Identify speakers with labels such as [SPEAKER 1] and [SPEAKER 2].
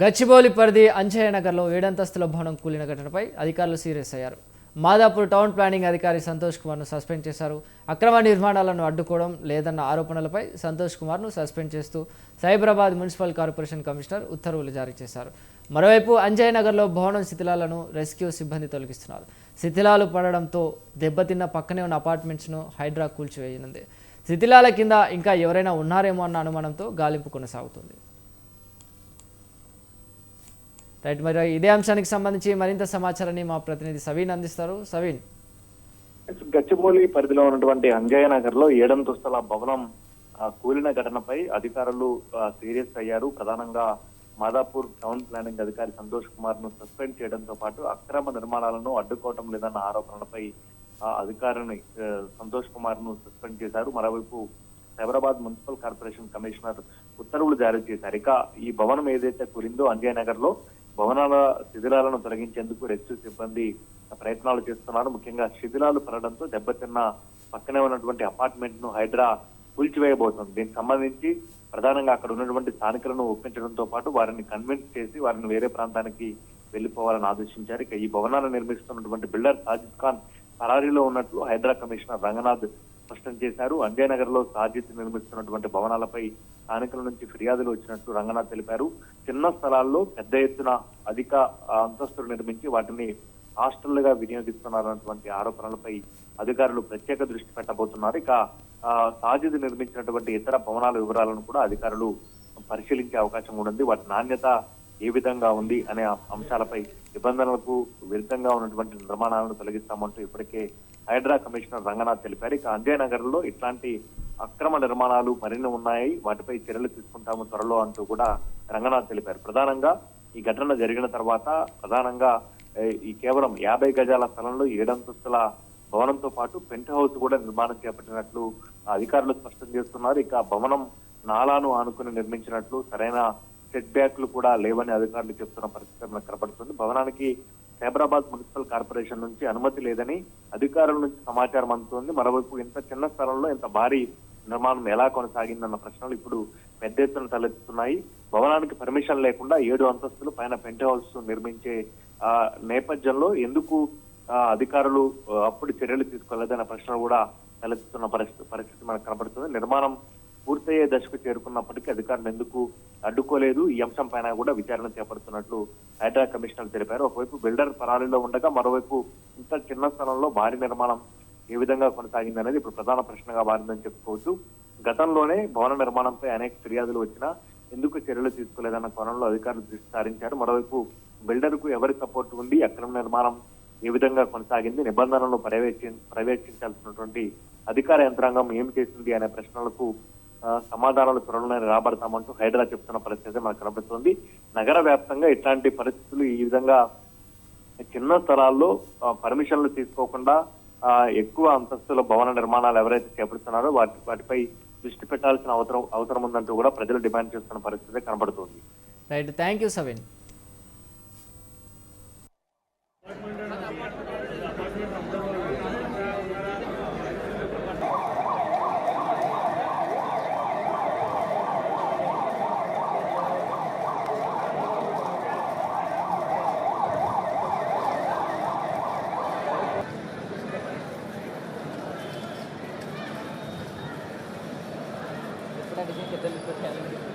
[SPEAKER 1] గచ్చిబౌలి పరిధి అంజయ్య నగర్లో 7 అంతస్తుల భవనం కూలిన ఘటనపై అధికారులు సీరియస్ అయ్యారు. మాదాపూర్ టౌన్ ప్లానింగ్ అధికారి సంతోష్ కుమార్ను సస్పెండ్ చేశారు. అక్రమ నిర్మాణాలను అడ్డుకోవడం లేదన్న ఆరోపణలపై సంతోష్ కుమార్ను సస్పెండ్ చేస్తూ సైబరాబాద్ మున్సిపల్ కార్పొరేషన్ కమిషనర్ ఉత్తర్వులు జారీ చేశారు. మరోవైపు అంజయ్య నగర్లో భవనం శిథిలాలను రెస్క్యూ సిబ్బంది తొలగిస్తున్నారు. శిథిలాలు పడడంతో దెబ్బతిన్న పక్కనే ఉన్న అపార్ట్మెంట్స్ను హైడ్రా కూల్చివేయనుంది. శిథిలాల కింద ఇంకా ఎవరైనా ఉన్నారేమో అన్న అనుమానంతో గాలింపు కొనసాగుతుంది. రైట్, మరి ఇదే అంశానికి సంబంధించి మరింత సమాచారాన్ని మా ప్రతినిధి సవీన్ అందిస్తారు. సవీన్,
[SPEAKER 2] గచ్చిబౌలి పరిధిలో ఉన్నటువంటి అంజయ్య నగర్ లో 7 అంతస్తుల భవనం కూలిన ఘటనపై అధికారులు సీరియస్ అయ్యారు. ప్రధానంగా మాదాపూర్ టౌన్ ప్లానింగ్ అధికారి సంతోష్ కుమార్ ను సస్పెండ్ చేయడంతో పాటు అక్రమ నిర్మాణాలను అడ్డుకోవటం లేదన్న ఆరోపణలపై అధికారిని సంతోష్ కుమార్ ను సస్పెండ్ చేశారు. మరోవైపు సైబరాబాద్ మున్సిపల్ కార్పొరేషన్ కమిషనర్ ఉత్తర్వులు జారీ చేశారు. ఇక ఈ భవనం ఏదైతే కూలిందో అంజయ్య నగర్ లో భవనాల శిథిలాలను తొలగించేందుకు రెస్క్యూ సిబ్బంది ప్రయత్నాలు చేస్తున్నారు. ముఖ్యంగా శిథిలాలు పడడంతో దెబ్బతిన్న పక్కనే ఉన్నటువంటి అపార్ట్మెంట్ ను హైడ్రా కూల్చివేయబోతోంది. దీనికి సంబంధించి ప్రధానంగా అక్కడ ఉన్నటువంటి స్థానికులను ఒప్పించడంతో పాటు వారిని కన్విన్స్ చేసి వారిని వేరే ప్రాంతానికి వెళ్లిపోవాలని ఆదేశించారు. ఇక ఈ భవనాలను నిర్మిస్తున్నటువంటి బిల్డర్ సాజిద్ ఖాన్ పరారీలో ఉన్నట్లు హైడ్రా కమిషనర్ రంగనాథ్ స్పష్టం చేశారు. అంజయ్ నగర్ లో సాజిద్ నిర్మిస్తున్నటువంటి భవనాలపై స్థానికుల నుంచి ఫిర్యాదులు వచ్చినట్లు రంగనాథ్ తెలిపారు. చిన్న స్థలాల్లో పెద్ద ఎత్తున అధిక అంతస్తులు నిర్మించి వాటిని హాస్టళ్లుగా వినియోగిస్తున్నారన్నటువంటి ఆరోపణలపై అధికారులు ప్రత్యేక దృష్టి పెట్టబోతున్నారు. ఇక సాజిద్ నిర్మించినటువంటి ఇతర భవనాల వివరాలను కూడా అధికారులు పరిశీలించే అవకాశం ఉంది. వాటి నాణ్యత ఏ విధంగా ఉంది అనే అంశాలపై నిబంధనలకు విరుద్ధంగా ఉన్నటువంటి నిర్మాణాలను తొలగిస్తామంటూ ఇప్పటికే హైడ్రా కమిషనర్ రంగనాథ్ తెలిపారు. ఇక అంజయ్ నగర్ లో ఇట్లాంటి అక్రమ నిర్మాణాలు మరిన్ని ఉన్నాయి, వాటిపై చర్యలు తీసుకుంటాము త్వరలో అంటూ కూడా రంగనాథ్ తెలిపారు. ప్రధానంగా ఈ ఘటన జరిగిన తర్వాత ప్రధానంగా ఈ కేవలం 50 గజాల స్థలంలో 7 అంతస్తుల భవనంతో పాటు పెంట్ హౌస్ కూడా నిర్మాణం చేపట్టినట్లు అధికారులు స్పష్టం చేస్తున్నారు. ఇక భవనం నాలాను ఆనుకుని నిర్మించినట్లు సరైన సెట్ బ్యాక్లు కూడా లేవని అధికారులు చెప్తున్న పరిస్థితి మనకు కనపడుతుంది. భవనానికి సైబరాబాద్ మున్సిపల్ కార్పొరేషన్ నుంచి అనుమతి లేదని అధికారుల నుంచి సమాచారం అందుతోంది. మరోవైపు ఇంత చిన్న స్థలంలో ఇంత భారీ నిర్మాణం ఎలా కొనసాగిందన్న ప్రశ్నలు ఇప్పుడు పెద్ద ఎత్తున తలెత్తుతున్నాయి. భవనానికి పర్మిషన్ లేకుండా 7 అంతస్తులు పైన పెంట్ హౌస్ నిర్మించే నేపథ్యంలో ఎందుకు అధికారులు అప్పుడు చర్యలు తీసుకోలేదన్న ప్రశ్న కూడా తలెత్తుతున్న పరిస్థితి మనకు కనబడుతుంది. నిర్మాణం పూర్తయ్యే దశకు చేరుకున్నప్పటికీ అధికారులు ఎందుకు అడ్డుకోలేదు, ఈ అంశం పైన కూడా విచారణ చేపడుతున్నట్లు హైడ్రా కమిషనర్ తెలిపారు. ఒకవైపు బిల్డర్ పరారీలో ఉండగా మరోవైపు ఇంత చిన్న స్థలంలో భారీ నిర్మాణం ఏ విధంగా కొనసాగింది అనేది ఇప్పుడు ప్రధాన ప్రశ్నగా మారిందని చెప్పుకోవచ్చు. గతంలోనే భవన నిర్మాణంపై అనేక ఫిర్యాదులు వచ్చినా ఎందుకు చర్యలు తీసుకోలేదన్న కోణంలో అధికారులు దృష్టి సారించారు. మరోవైపు బిల్డర్ కు ఎవరి సపోర్ట్ ఉంది, అక్రమ నిర్మాణం ఏ విధంగా కొనసాగింది, నిబంధనలను పర్యవేక్షించాల్సినటువంటి అధికార యంత్రాంగం ఏం చేసింది అనే ప్రశ్నలకు సమాధానాలు త్వరలోనే రాబడతామంటూ హైడ్రా చెప్తున్న పరిస్థితి మనకు కనబడుతుంది. నగర వ్యాప్తంగా ఇట్లాంటి పరిస్థితులు ఈ విధంగా చిన్న స్థలాల్లో పర్మిషన్లు తీసుకోకుండా ఎక్కువ అంతస్తుల భవన నిర్మాణాలు ఎవరైతే చేపడుతున్నారో వాటిపై దృష్టి పెట్టాల్సిన అవసరం ఉందంటూ కూడా ప్రజలు డిమాండ్ చేస్తున్న పరిస్థితి కనబడుతుంది.
[SPEAKER 1] Right, thank you Saveen. Kita di sini kita lihat